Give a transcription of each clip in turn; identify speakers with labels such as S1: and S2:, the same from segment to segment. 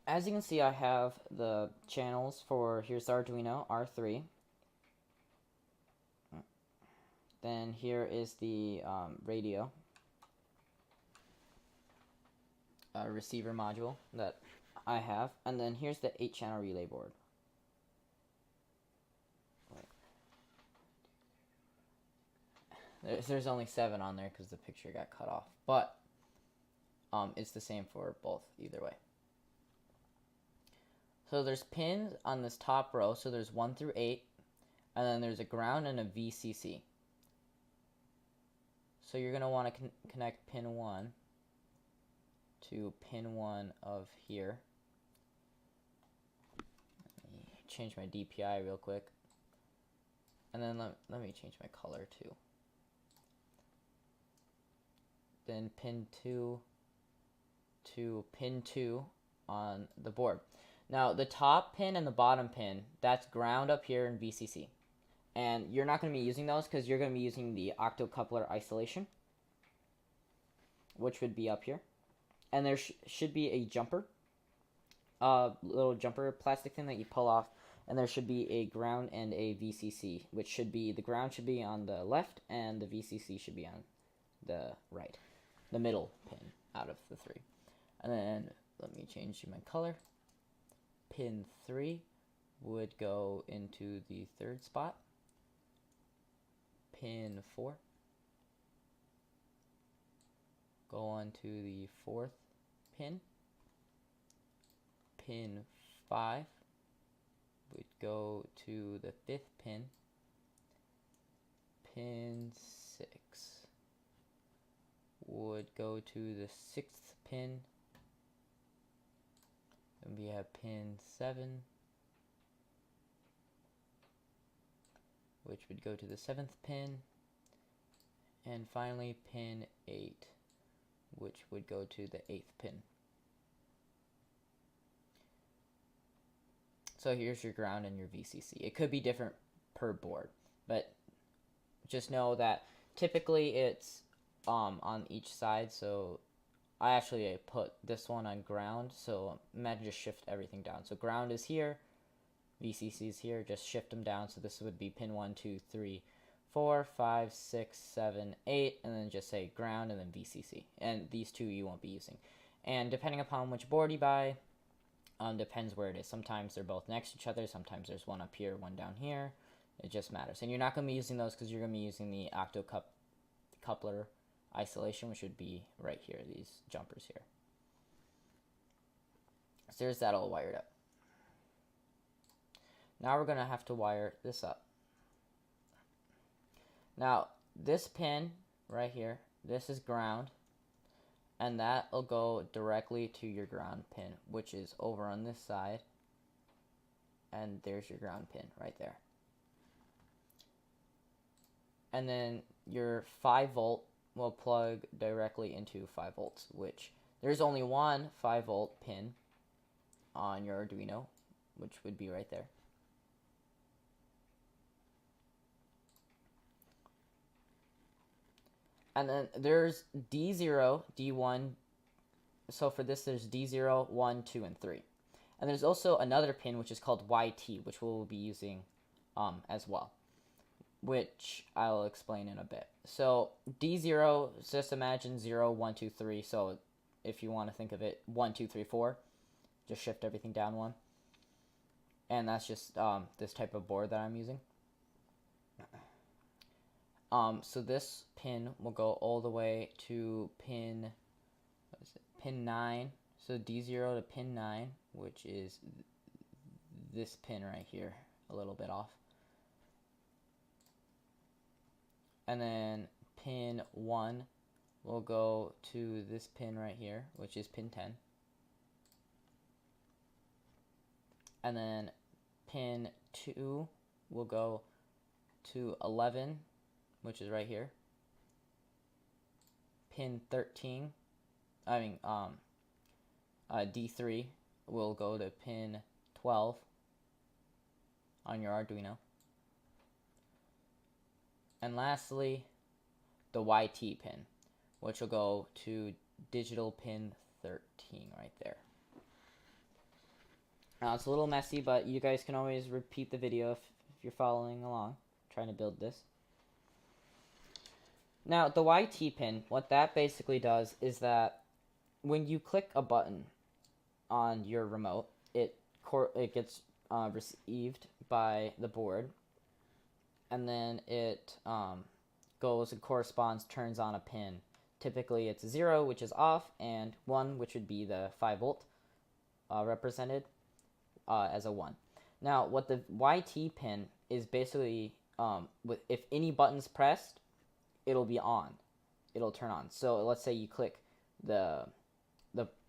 S1: as you can see, I have the channels for, here's the Arduino R3. Then here is the radio receiver module that I have. And then here's the 8-channel relay board. There's only 7 on there because the picture got cut off. But it's the same for both, either way. So there's pins on this top row. So there's 1 through 8. And then there's a ground and a VCC. So you're going to want to connect pin 1 to pin 1 of here. Let me change my DPI real quick. And then let me change my color too. Then pin 2 to pin 2 on the board. Now the top pin and the bottom pin, that's ground up here in VCC. And you're not going to be using those because you're going to be using the octocoupler isolation, which would be up here. And there should be a jumper, little jumper plastic thing that you pull off. And there should be a ground and a VCC, which should be, the ground should be on the left and the VCC should be on the right. The middle pin out of the 3. And then let me change my color. Pin 3 would go into the 3rd spot. Pin 4 go on to the 4th pin. Pin 5 would go to the 5th pin. Pin 6 would go to the 6th pin. And we have pin 7, which would go to the 7th pin. And finally pin 8, which would go to the 8th pin. So here's your ground and your VCC. It could be different per board, but just know that typically it's on each side. So I actually put this one on ground, so imagine just shift everything down. So ground is here, VCC is here, just shift them down. So this would be pin 1, 2, 3, 4, 5, 6, 7, 8, and then just say ground and then VCC. And these 2 you won't be using. And depending upon which board you buy, depends where it is. Sometimes they're both next to each other, sometimes there's one up here, one down here. It just matters. And you're not going to be using those because you're going to be using the octocoupler isolation, which would be right here, these jumpers here. So there's that all wired up. Now we're going to have to wire this up. Now this pin right here, this is ground, and that will go directly to your ground pin, which is over on this side, and there's your ground pin right there. And then your 5-volt will plug directly into 5 volts, which there's only one 5-volt pin on your Arduino, which would be right there. And then there's D0, D1. So for this, there's D0, 1, 2, and 3. And there's also another pin, which is called YT, which we'll be using as well, which I'll explain in a bit. So D0, just imagine 0, 1, 2, 3. So if you want to think of it, 1, 2, 3, 4, just shift everything down 1. And that's just this type of board that I'm using. So this pin will go all the way to pin, pin 9. So D0 to pin 9, which is this pin right here, a little bit off. And then pin 1 will go to this pin right here, which is pin 10. And then pin 2 will go to 11, which is right here. Pin 13, D3 will go to pin 12 on your Arduino. And lastly, the YT pin, which will go to digital pin 13 right there. Now it's a little messy, but you guys can always repeat the video if you're following along, trying to build this. Now the YT pin, what that basically does is that when you click a button on your remote, it gets received by the board, and then it goes and corresponds, turns on a pin. Typically it's 0, which is off, and 1, which would be the 5-volt represented as a 1. Now, what the YT pin is basically, if any button's pressed, it'll be on. It'll turn on. So let's say you click the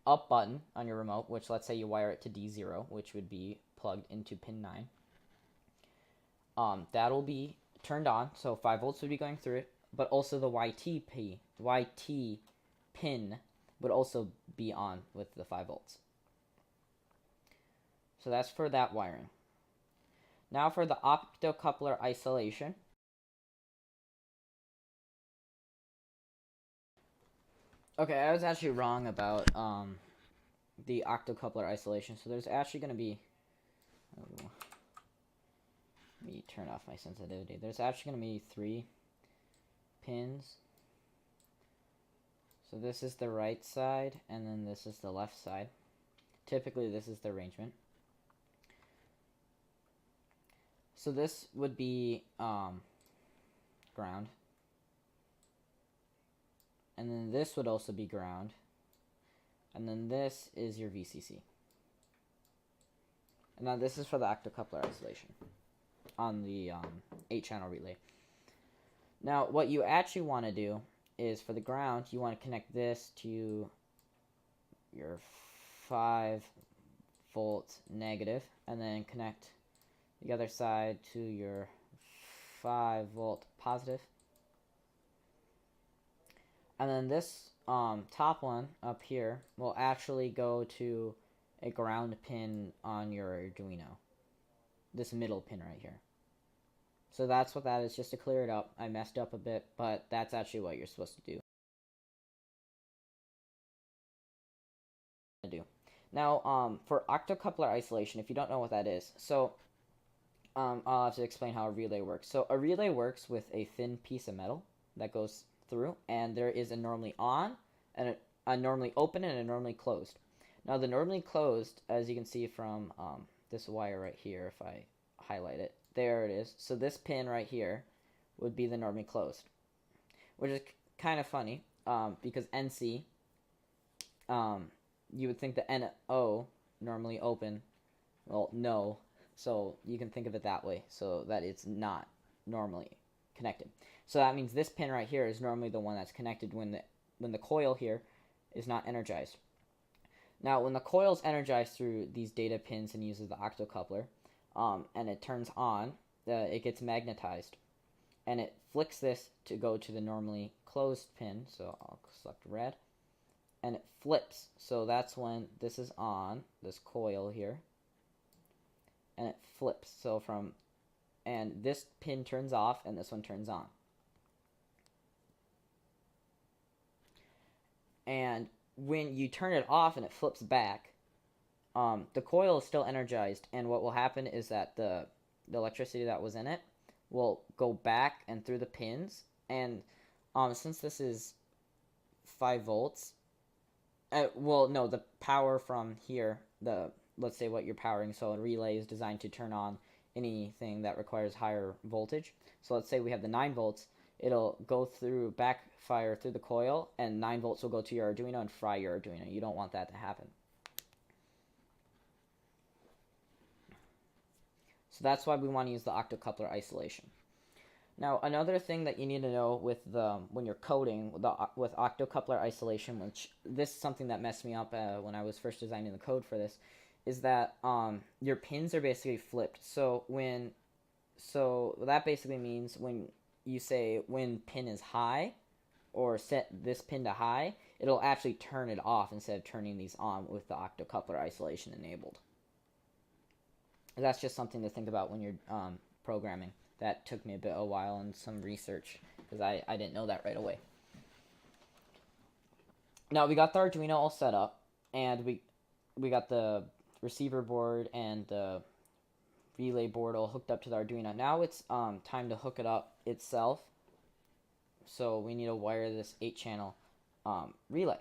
S1: up button on your remote, which let's say you wire it to D0, which would be plugged into pin 9. That'll be turned on, so 5 volts would be going through it, but also the YT pin would also be on with the 5 volts. So that's for that wiring. Now for the optocoupler isolation. Okay, I was actually wrong about the octocoupler isolation. So there's actually going to be... let me turn off my sensitivity. There's actually going to be 3 pins. So this is the right side, and then this is the left side. Typically, this is the arrangement. So this would be ground. And then this would also be ground. And then this is your VCC. And now this is for the octocoupler isolation on the 8-channel relay. Now what you actually want to do is for the ground, you want to connect this to your 5-volt negative, and then connect the other side to your 5-volt positive. And then this top one up here will actually go to a ground pin on your Arduino. This middle pin right here. So that's what that is, just to clear it up. I messed up a bit, but that's actually what you're supposed to do. Now, for octocoupler isolation, if you don't know what that is, so I'll have to explain how a relay works. So a relay works with a thin piece of metal that goes through, and there is a normally on, and a normally open, and a normally closed. Now the normally closed, as you can see from this wire right here, if I highlight it, there it is. So this pin right here would be the normally closed, which is kind of funny because NC, you would think the NO, normally open, well, no, so you can think of it that way, so that it's not normally connected. So that means this pin right here is normally the one that's connected when the coil here is not energized. Now, when the coil is energized through these data pins and uses the octocoupler, and it turns on, it gets magnetized, and it flicks this to go to the normally closed pin. So I'll select red, and it flips. So that's when this is on, this coil here, and it flips. So and this pin turns off, and this one turns on. And when you turn it off and it flips back, the coil is still energized, and what will happen is that the electricity that was in it will go back and through the pins, and since this is 5 volts, well, no, the power from here, let's say what you're powering, so a relay is designed to turn on anything that requires higher voltage. So let's say we have the 9 volts, it'll go through, backfire through the coil, and 9 volts will go to your Arduino and fry your Arduino. You don't want that to happen. So that's why we want to use the octocoupler isolation. Now, another thing that you need to know with when you're coding with octocoupler isolation, which this is something that messed me up when I was first designing the code for this, is that your pins are basically flipped. So that basically means when you say when pin is high, or set this pin to high, it'll actually turn it off instead of turning these on with the octocoupler isolation enabled. That's just something to think about when you're programming. That took me a while and some research, because I didn't know that right away. Now we got the Arduino all set up, and we got the receiver board and the relay board all hooked up to the Arduino. Now it's time to hook it up itself. So we need to wire this 8-channel relay.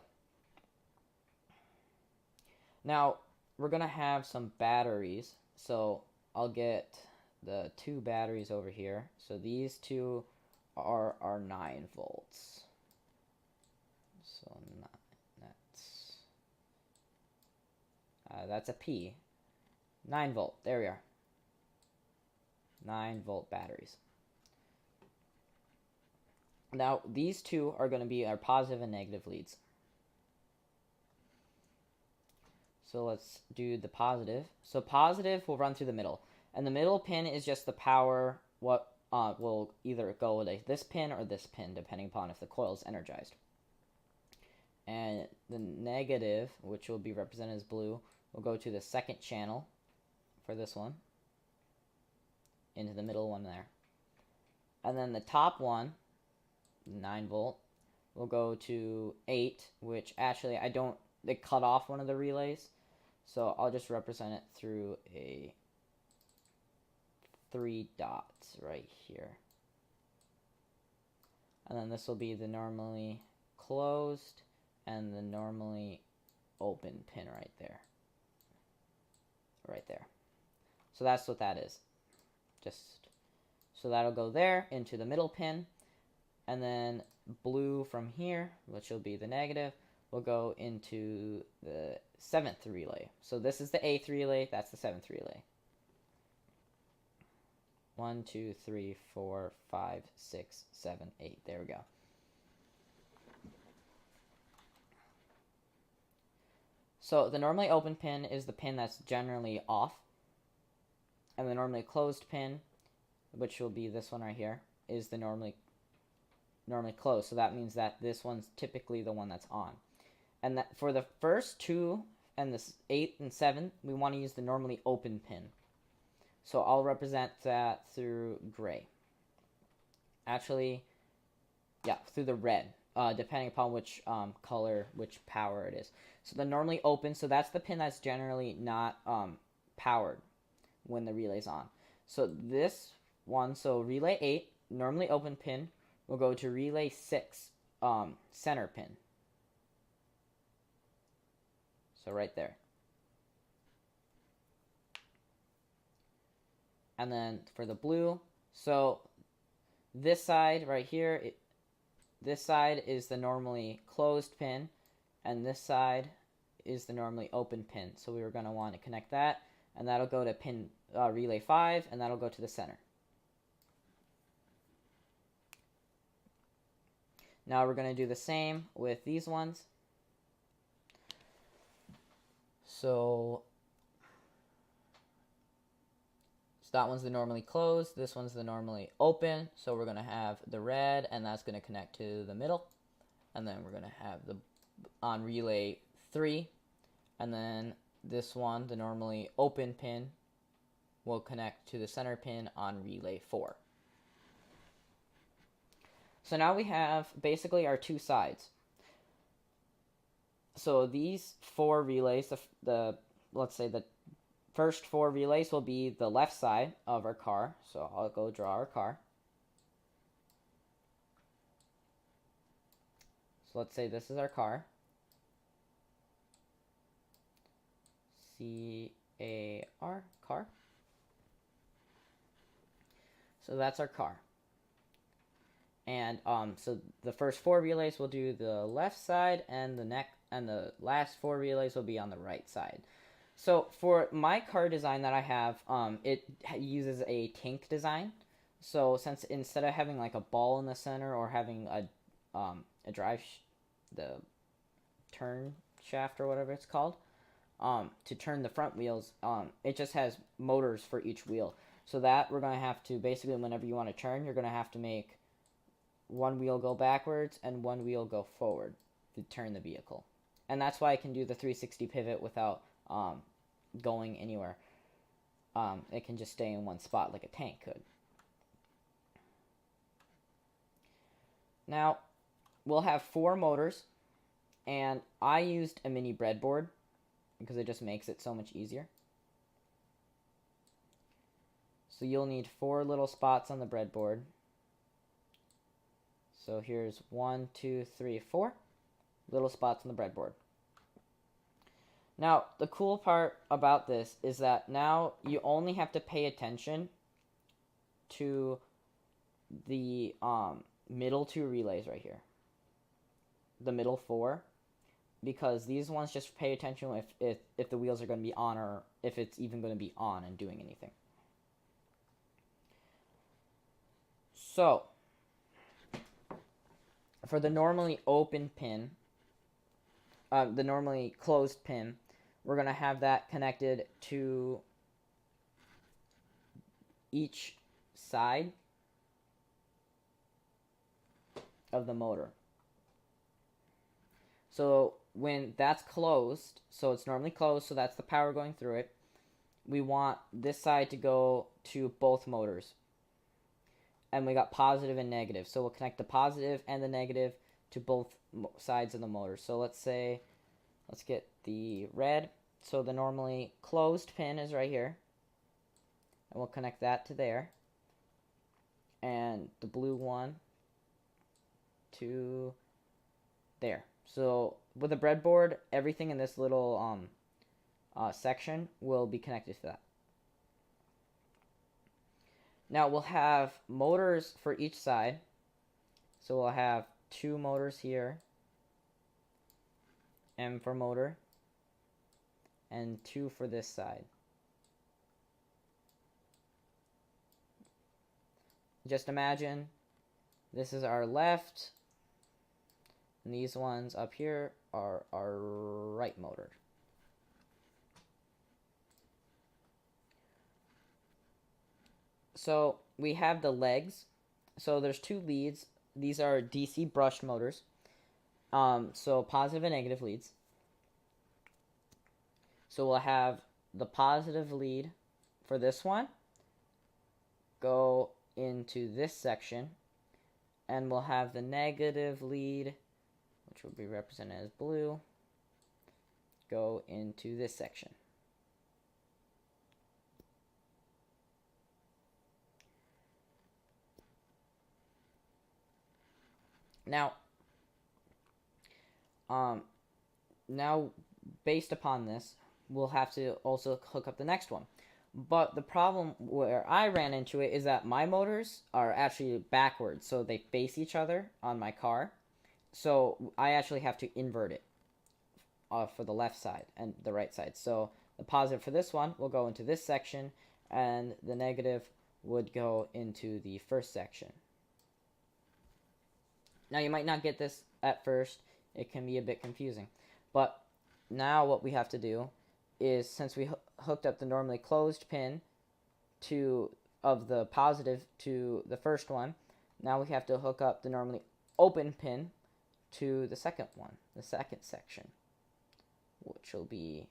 S1: Now we're gonna have some batteries, so I'll get the 2 batteries over here. So these 2 are our 9 volts. So that's a P. 9 volt. There we are. 9 volt batteries. Now these 2 are going to be our positive and negative leads. So let's do the positive. So positive will run through the middle. And the middle pin is just the power, what will either go to this pin or this pin, depending upon if the coil is energized. And the negative, which will be represented as blue, will go to the 2nd channel for this one, into the middle one there. And then the top one, 9 volt, will go to 8, which actually they cut off one of the relays. So I'll just represent it through a 3 dots right here. And then this will be the normally closed and the normally open pin right there. Right there. So that's what that is. So that'll go there into the middle pin. And then blue from here, which will be the negative, will go into the 7th relay. So this is the 8th relay, that's the 7th relay. 1, 2, 3, 4, 5, 6, 7, 8. There we go. So the normally open pin is the pin that's generally off. And the normally closed pin, which will be this one right here, is the normally closed. So that means that this one's typically the one that's on. And that for the first 2 and the 8 and 7, we want to use the normally open pin. So I'll represent that through gray. Actually, yeah, through the red, depending upon which color, which power it is. So the normally open, so that's the pin that's generally not powered when the relay's on. So this one, so relay 8, normally open pin, will go to relay 6, center pin. So right there. And then for the blue, so this side right here, this side is the normally closed pin, and this side is the normally open pin. So we were going to want to connect that, and that'll go to pin relay 5, and that'll go to the center. Now we're going to do the same with these ones. So that one's the normally closed, this one's the normally open. So we're going to have the red, and that's going to connect to the middle. And then we're going to have the on relay 3. And then this one, the normally open pin, will connect to the center pin on relay 4. So now we have basically our 2 sides. So these 4 relays, let's say the first 4 relays will be the left side of our car. So I'll go draw our car. So let's say this is our car. C-A-R, car. So that's our car. And so the first 4 relays will do the left side, and the last 4 relays will be on the right side. So for my car design that I have, it uses a tank design. So since instead of having like a ball in the center or having the turn shaft or whatever it's called, to turn the front wheels, it just has motors for each wheel. So that we're going to have to, basically whenever you want to turn, you're going to have to make one wheel go backwards and one wheel go forward to turn the vehicle. And that's why I can do the 360 pivot without going anywhere. It can just stay in one spot like a tank could. Now, we'll have 4 motors, and I used a mini breadboard because it just makes it so much easier. So you'll need 4 little spots on the breadboard. So here's 1, 2, 3, 4 little spots on the breadboard. Now, the cool part about this is that now you only have to pay attention to the middle 2 relays right here. The middle 4. Because these ones just pay attention if the wheels are going to be on, or if it's even going to be on and doing anything. So, for the normally open pin, the normally closed pin, we're going to have that connected to each side of the motor. So when that's closed, so it's normally closed, so that's the power going through it, we want this side to go to both motors. And we got positive and negative. So we'll connect the positive and the negative to both sides of the motor. So let's get the red. So the normally closed pin is right here. And we'll connect that to there. And the blue one to there. So with a breadboard, everything in this little section will be connected to that. Now we'll have motors for each side. So we'll have 2 motors here, M for motor, and 2 for this side. Just imagine this is our left, and these ones up here are our right motor. So we have the legs. So there's 2 leads. These are DC brushed motors. So positive and negative leads. So we'll have the positive lead for this one go into this section, and we'll have the negative lead, which will be represented as blue, go into this section. Now, based upon this, we'll have to also hook up the next one. But the problem where I ran into it is that my motors are actually backwards, so they face each other on my car. So I actually have to invert it for the left side and the right side. So the positive for this one will go into this section, and the negative would go into the first section. Now, you might not get this at first. It can be a bit confusing. But now what we have to do is, since we hooked up the normally closed pin of the positive to the first one, now we have to hook up the normally open pin to the second one, the second section, which will be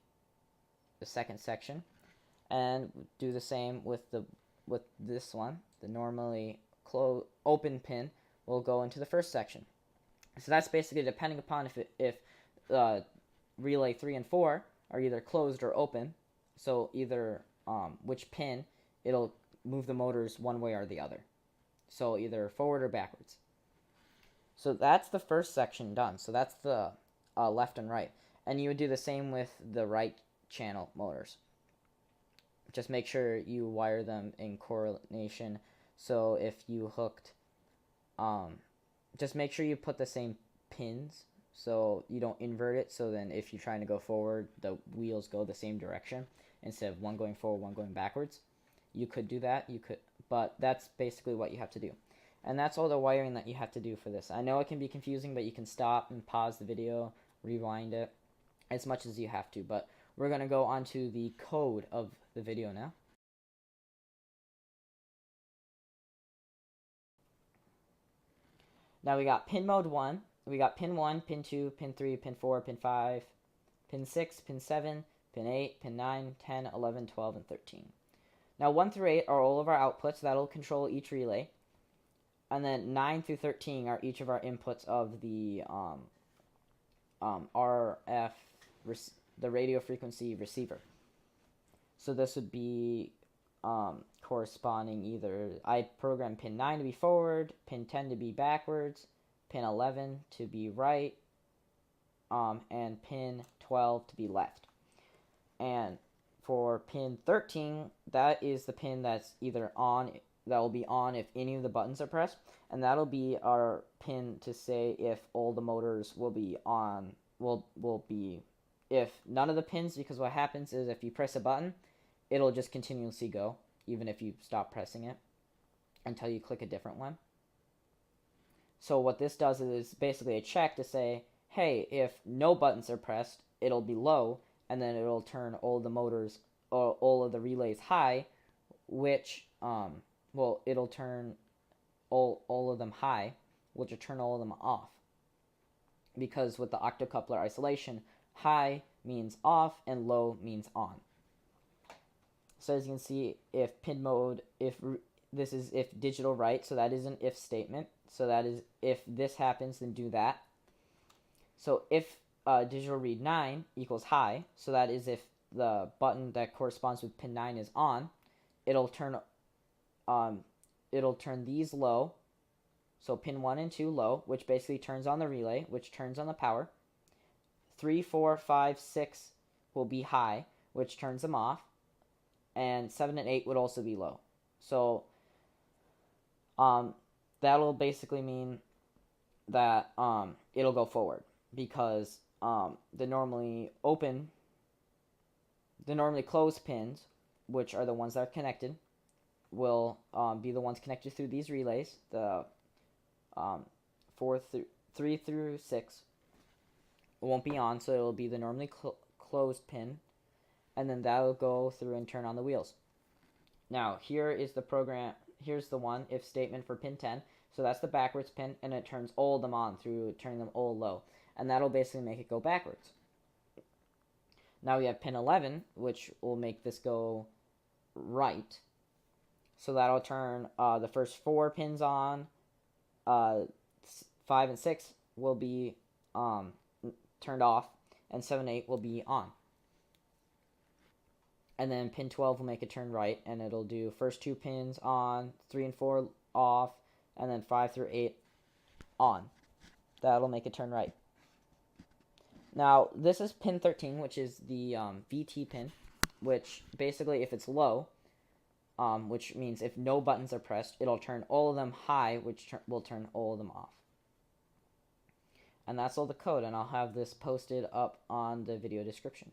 S1: the second section. And do the same with this one, the normally open pin will go into the first section. So that's basically depending upon if relay 3 and 4 are either closed or open. So either which pin, it'll move the motors one way or the other. So either forward or backwards. So that's the first section done. So that's the left and right. And you would do the same with the right channel motors. Just make sure you wire them in coordination. So if you hooked, just make sure you put the same pins so you don't invert it. So then if you're trying to go forward, the wheels go the same direction instead of one going forward, one going backwards. You could do that. But that's basically what you have to do. And that's all the wiring that you have to do for this. I know it can be confusing, but you can stop and pause the video, rewind it as much as you have to. But we're going to go on to the code of the video now. Now we got pin mode 1. We got pin 1, pin 2, pin 3, pin 4, pin 5, pin 6, pin 7, pin 8, pin 9, 10, 11, 12, and 13. Now 1 through 8 are all of our outputs. That'll control each relay. And then 9 through 13 are each of our inputs of the RF the radio frequency receiver. So this would be corresponding either, I program pin 9 to be forward, pin 10 to be backwards, pin 11 to be right, and pin 12 to be left. And for pin 13, that is the pin that's either on, that will be on if any of the buttons are pressed, and that'll be our pin to say if all the motors will be on, will be if none of the pins, because what happens is if you press a button, it'll just continuously go, even if you stop pressing it, until you click a different one. So what this does is basically a check to say, hey, if no buttons are pressed, it'll be low, and then it'll turn all the motors, or all of the relays high, which, it'll turn all of them high, which will turn all of them off. Because with the octocoupler isolation, high means off and low means on. So as you can see, if pinMode, this is if digital write, so that is an if statement. So that is if this happens, then do that. So if digital read 9 equals high, so that is if the button that corresponds with pin 9 is on, it'll turn these low. So pin 1 and 2 low, which basically turns on the relay, which turns on the power. 3, 4, 5, 6 will be high, which turns them off. And 7 and 8 would also be low. So that'll basically mean that it'll go forward, because the normally closed pins, which are the ones that are connected, will be the ones connected through these relays, the 3 through 6 won't be on, so it'll be the normally closed pin, and then that'll go through and turn on the wheels. Now here is the program, here's the one if statement for pin 10, so that's the backwards pin, and it turns all of them on through turning them all low, and that'll basically make it go backwards. Now we have pin 11, which will make this go right, so that'll turn the first 4 pins on, 5 and 6 will be turned off, and 7 and 8 will be on. And then pin 12 will make it turn right, and it'll do first 2 pins on, 3 and 4 off, and then 5 through 8 on. That'll make it turn right. Now, this is pin 13, which is the VT pin, which basically if it's low, which means if no buttons are pressed, it'll turn all of them high, which will turn all of them off. And that's all the code, and I'll have this posted up on the video description.